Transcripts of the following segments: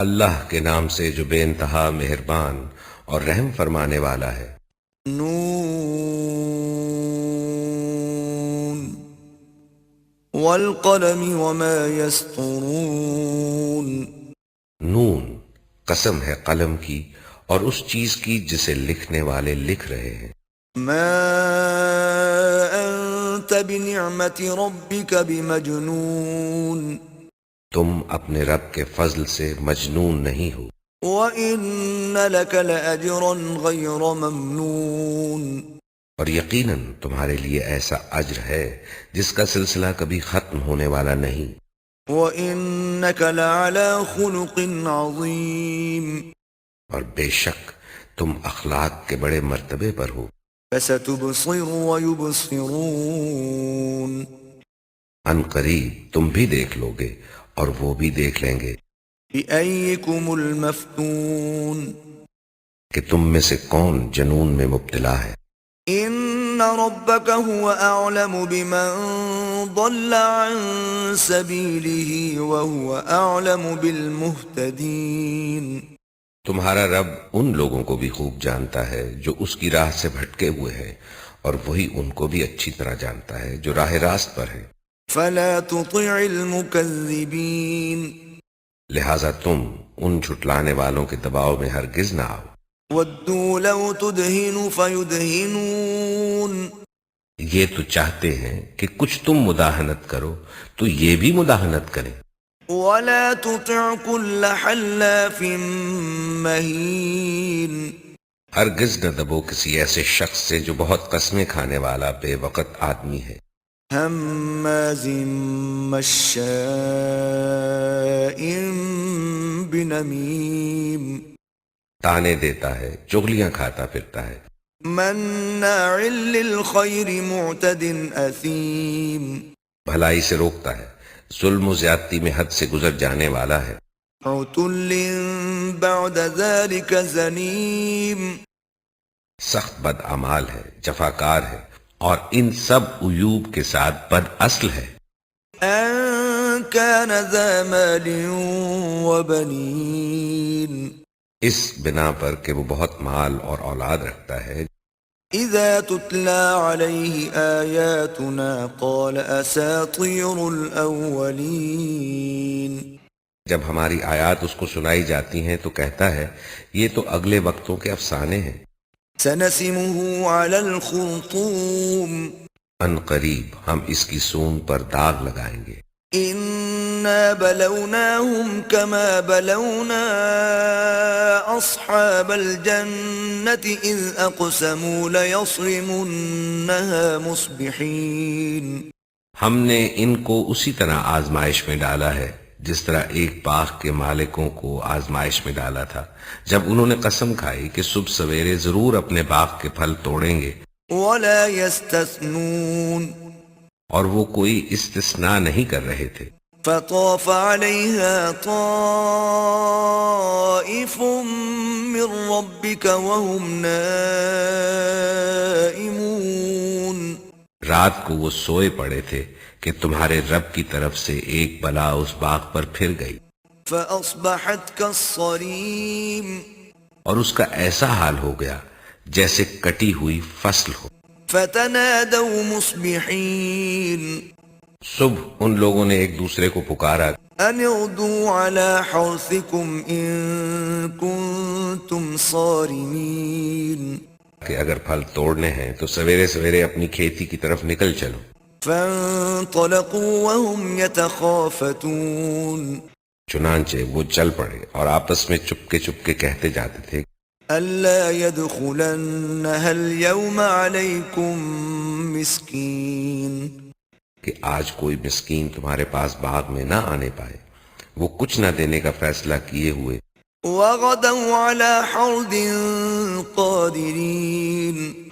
اللہ کے نام سے جو بے انتہا مہربان اور رحم فرمانے والا ہے۔ نون والقلم وما يسطرون نون، قسم ہے قلم کی اور اس چیز کی جسے لکھنے والے لکھ رہے ہیں۔ ما أنت بنعمة ربك بمجنون تم اپنے رب کے فضل سے مجنون نہیں ہو، وَإِنَّ لَكَ لَأَجْرًا غَيْرَ مَمْنُونٍ اور یقیناً تمہارے لیے ایسا اجر ہے جس کا سلسلہ کبھی ختم ہونے والا نہیں۔ وَإِنَّكَ لَعَلَى خُلُقٍ عَظِيمٍ اور بے شک تم اخلاق کے بڑے مرتبے پر ہو۔ فَسَتُبْصِرُ وَيُبْصِرُونَ ان قریب تم بھی دیکھ لو گے اور وہ بھی دیکھ لیں گے بِأَيِّكُمُ الْمَفْتُونُ کہ تم میں سے کون جنون میں مبتلا ہے۔ إِنَّ رَبَّكَ هُوَ أَعْلَمُ بِمَنْ ضَلَّ عَنْ سَبِيلِهِ وَهُوَ أَعْلَمُ بِالْمُهْتَدِينَ تمہارا رب ان لوگوں کو بھی خوب جانتا ہے جو اس کی راہ سے بھٹکے ہوئے ہیں، اور وہی ان کو بھی اچھی طرح جانتا ہے جو راہ راست پر ہے۔ فَلَا تُطِعِ الْمُكَذِّبِينَ لہٰذا تم ان جھٹلانے والوں کے دباؤ میں ہرگز نہ آؤ۔ وَدُّوا لَوْ تُدْهِنُ فَيُدْهِنُونَ یہ تو چاہتے ہیں کہ کچھ تم مداہنت کرو تو یہ بھی مداہنت کریں۔ وَلَا تُطِعْ كُلَّ حَلَّافٍ مَّهِينٍ ہرگز نہ دبو کسی ایسے شخص سے جو بہت قسمیں کھانے والا بے وقت آدمی ہے، هَمَّازٍ مَّشَّاءٍ بِنَمِيمٍ تانے دیتا ہے، چغلیاں کھاتا پھرتا ہے، مَّنَّاعٍ لِّلْخَيْرِ مُعْتَدٍ أَثِيمٍ بھلائی سے روکتا ہے، ظلم و زیادتی میں حد سے گزر جانے والا ہے، عُتُلٍّ بَعْدَ ذَلِكَ زَنِيمٍ سخت بد اعمال ہے، جفاکار ہے، اور ان سب عیوب کے ساتھ بد اصل ہے۔ أَن كَانَ ذَا مَالٍ وَبَنِينَ اس بنا پر کہ وہ بہت مال اور اولاد رکھتا ہے، إِذَا تُتْلَى عَلَيْهِ آيَاتُنَا قَالَ أَسَاطِيرُ الْأَوَّلِينَ جب ہماری آیات اس کو سنائی جاتی ہیں تو کہتا ہے یہ تو اگلے وقتوں کے افسانے ہیں۔ سَنَسِمُهُ عَلَى الْخُرْطُومِ ان قریب ہم اس کی سون پر داغ لگائیں گے۔ إِنَّا بَلَوْنَاهُمْ كَمَا بَلَوْنَا أَصْحَابَ الْجَنَّةِ إِذْ أَقْسَمُوا لَيَصْرِمُنَّهَا مُصْبِحِينَ ہم نے ان کو اسی طرح آزمائش میں ڈالا ہے جس طرح ایک باغ کے مالکوں کو آزمائش میں ڈالا تھا جب انہوں نے قسم کھائی کہ صبح سویرے ضرور اپنے باغ کے پھل توڑیں گے، وَلَا يَسْتَثْنُونَ اور وہ کوئی استثناء نہیں کر رہے تھے۔ فَطَافَ عَلَيْهَا طَائِفٌ مِّن رَّبِّكَ وَهُمْ نَائِمُونَ رات کو وہ سوئے پڑے تھے کہ تمہارے رب کی طرف سے ایک بلا اس باغ پر پھر گئی، فَأَصْبَحَتْ كَالصَّرِيمِ اور اس کا ایسا حال ہو گیا جیسے کٹی ہوئی فصل ہو۔ فَتَنَادَوْا مُصْبِحِينَ صبح ان لوگوں نے ایک دوسرے کو پکارا أَنِ اغْدُوا عَلَى حَرْثِكُمْ إِن كُنتُمْ صَارِمِينَ کہ اگر پھل توڑنے ہیں تو سویرے سویرے اپنی کھیتی کی طرف نکل چلو۔ فَانطَلَقُوا وَهُمْ يَتَخَافَتُونَ چنانچہ وہ چل پڑے اور آپس میں چپکے کہتے جاتے تھے أَلَّا يَدْخُلَنَّهَا الْيَوْمَ عَلَيْكُمْ مِسْكِينٌ کہ آج کوئی مسکین تمہارے پاس باغ میں نہ آنے پائے۔ وہ کچھ نہ دینے کا فیصلہ کیے ہوئے وَغَدَوْا عَلَى حَرْدٍ قَادِرِينَ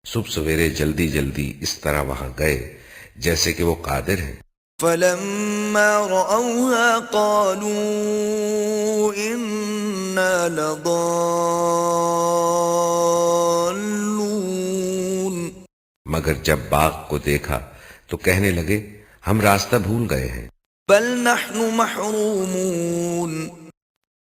صبح سویرے جلدی جلدی اس طرح وہاں گئے جیسے کہ وہ قادر ہیں۔ فَلَمَّا رَأَوْهَا قَالُوا إِنَّا لَضَالُّونَ مگر جب باغ کو دیکھا تو کہنے لگے ہم راستہ بھول گئے ہیں۔ بَلْ نَحْنُ مَحْرُومُونَ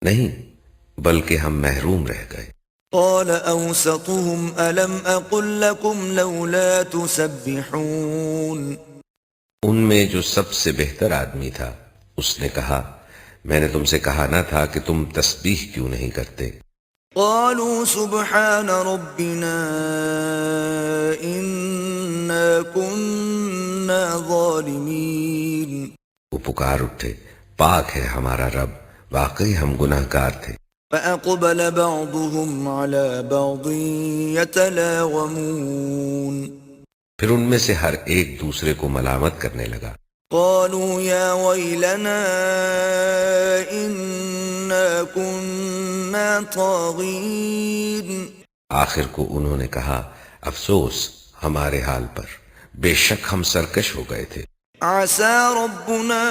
نہیں بلکہ ہم محروم رہ گئے۔ قال أوسطهم ألم أقل لكم لولا تسبحون ان میں جو سب سے بہتر آدمی تھا اس نے کہا میں نے تم سے کہا نہ تھا کہ تم تسبیح کیوں نہیں کرتے؟ قالوا سبحان ربنا إنا كنا ظالمين وہ پکار اٹھے پاک ہے ہمارا رب، واقعی ہم گناہ گار تھے۔ فأقبل بعضهم على بعض يتلاومون پھر ان میں سے ہر ایک دوسرے کو ملامت کرنے لگا۔ قالوا يا ويلنا إنا كنا طاغين آخر کو انہوں نے کہا افسوس ہمارے حال پر، بے شک ہم سرکش ہو گئے تھے۔ عسى ربنا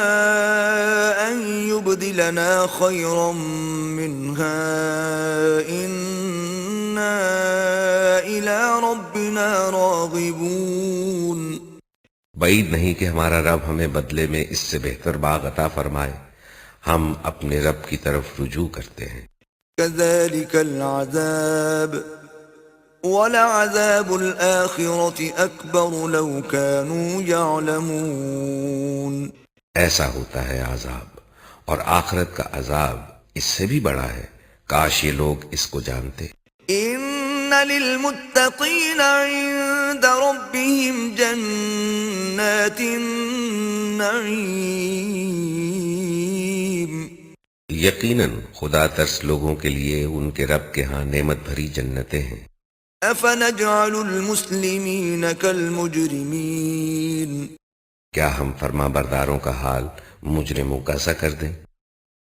أن يبدلنا خيرا منها إنا إلى ربنا راغبون بعید نہیں کہ ہمارا رب ہمیں بدلے میں اس سے بہتر باغ عطا فرمائے، ہم اپنے رب کی طرف رجوع کرتے ہیں۔ كذلك العذاب ولعذاب الآخرة أكبر لو كانوا يعلمون ایسا ہوتا ہے عذاب، اور آخرت کا عذاب اس سے بھی بڑا ہے، کاش یہ لوگ اس کو جانتے۔ إن للمتقين عند ربهم جنات النعيم یقیناً خدا ترس لوگوں کے لیے ان کے رب کے ہاں نعمت بھری جنتیں ہیں۔ أفنجعل المسلمين كالمجرمين کیا ہم فرما برداروں کا حال مجرموں کا سا کر دیں؟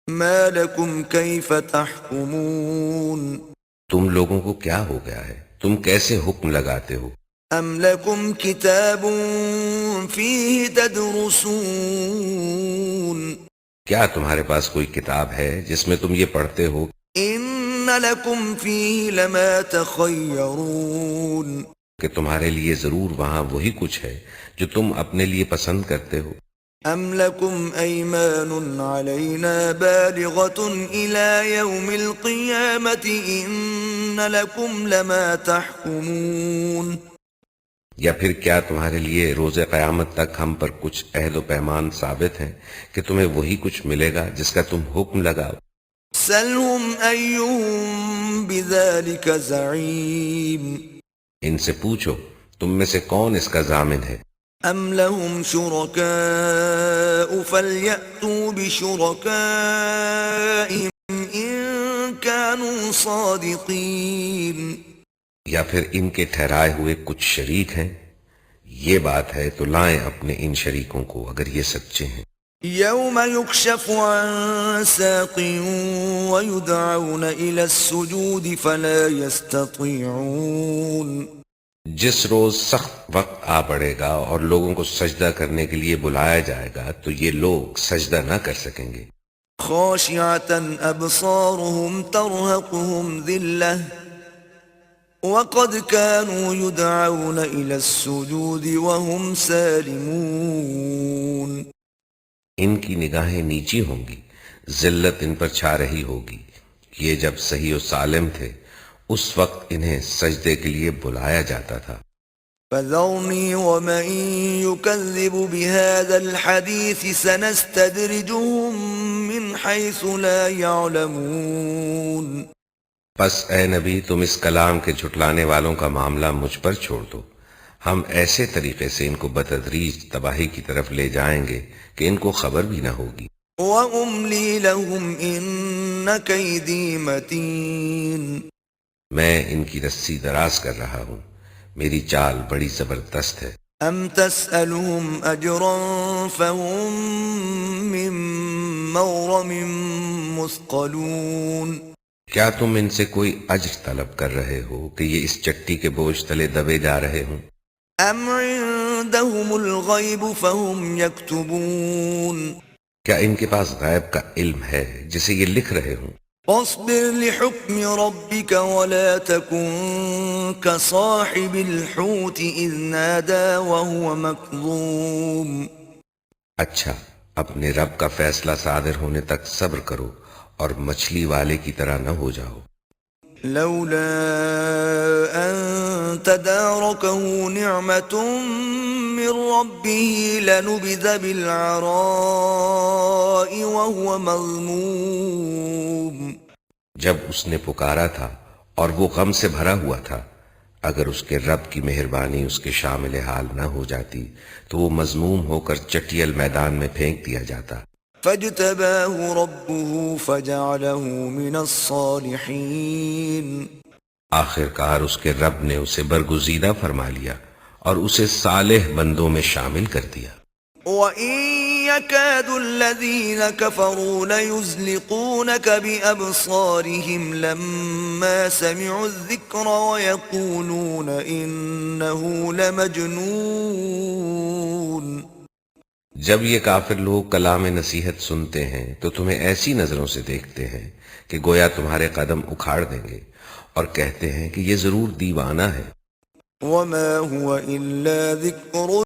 ما لكم كيف تحكمون تم لوگوں کو کیا ہو گیا ہے؟ تم کیسے حکم لگاتے ہو؟ أم لكم كتاب فيه تدرسون کیا تمہارے پاس کوئی کتاب ہے جس میں تم یہ پڑھتے ہو؟ إن لكم فيه لما تخيرون کہ تمہارے لیے ضرور وہاں وہی کچھ ہے جو تم اپنے لیے پسند کرتے ہو۔ أم لكم أيمان علينا بالغة إلى يوم القيامة إن لكم لما تحكمون یا پھر کیا تمہارے لیے روز قیامت تک ہم پر کچھ عہد و پیمان ثابت ہیں کہ تمہیں وہی کچھ ملے گا جس کا تم حکم لگاؤ؟ سلهم أيهم بذلك زعيم ان سے پوچھو تم میں سے کون اس کا ضامن ہے؟ أم لهم شركاء فليأتوا بشركائهم إن كانوا صادقين یا پھر ان کے ٹھہرائے ہوئے کچھ شریک ہیں؟ یہ بات ہے تو لائیں اپنے ان شریکوں کو اگر یہ سچے ہیں۔ يوم يكشف عن ساق ويدعون إلى السجود فلا يستطيعون جس روز سخت وقت آ پڑے گا اور لوگوں کو سجدہ کرنے کے لیے بلایا جائے گا تو یہ لوگ سجدہ نہ کر سکیں گے۔ خاشعة أبصارهم ترهقهم ذلة وقد كانوا يدعون إلى السجود وهم سالمون ان کی نگاہیں نیچی ہوں گی، ذلت ان پر چھا رہی ہوگی، یہ جب صحیح و سالم تھے اس وقت انہیں سجدے کے لیے بلایا جاتا تھا۔ فذرني ومن يكذب بهذا الحديث سنستدرجهم من حيث لا يعلمون پس اے نبی تم اس کلام کے جھٹلانے والوں کا معاملہ مجھ پر چھوڑ دو، ہم ایسے طریقے سے ان کو بتدریج تباہی کی طرف لے جائیں گے کہ ان کو خبر بھی نہ ہوگی۔ وَأُمْلِي لَهُمْ إِنَّ كَيْدِي مَتِينٌ میں ان کی رسی دراز کر رہا ہوں، میری چال بڑی زبردست ہے۔ أَمْ تَسْأَلُهُمْ أَجْرًا فَهُمْ مِنْ مَغْرَمٍ مُثْقَلُونَ کیا تم ان سے کوئی اجر طلب کر رہے ہو کہ یہ اس چٹی کے بوجھ تلے دبے جا رہے ہوں؟ أَمْ عِنْدَهُمُ الْغَيْبُ فَهُمْ يَكْتُبُونَ کیا ان کے پاس غیب کا علم ہے جسے یہ لکھ رہے ہوں؟ فاصبر لحكم ربك ولا تكن كصاحب الحوت إذ نادى وهو مكظوم اچھا اپنے رب کا فیصلہ صادر ہونے تک صبر کرو اور مچھلی والے کی طرح نہ ہو جاؤ۔ لولا أن تداركه نعمة من ربه لنبذ بالعراء وهو مذموم۔ جب اس نے پکارا تھا اور وہ غم سے بھرا ہوا تھا، اگر اس کے رب کی مہربانی اس کے شامل حال نہ ہو جاتی تو وہ مذموم ہو کر چٹیل میدان میں پھینک دیا جاتا۔ فاجتباه ربه فجعله من الصالحين۔ آخر کار اس کے رب نے اسے برگزیدہ فرما لیا اور اسے صالح بندوں میں شامل کر دیا۔ وَإِن يَكَادُ الَّذِينَ كَفَرُوا لَيُزْلِقُونَكَ بِأَبْصَارِهِمْ لَمَّا سَمِعُوا الذِّكْرَ وَيَقُولُونَ إِنَّهُ لَمَجْنُونٌ۔ جب یہ کافر لوگ کلام نصیحت سنتے ہیں تو تمہیں ایسی نظروں سے دیکھتے ہیں کہ گویا تمہارے قدم اکھاڑ دیں گے، اور کہتے ہیں کہ یہ ضرور دیوانہ ہے۔ وَمَا هُوَ إِلَّا ذِكْرٌ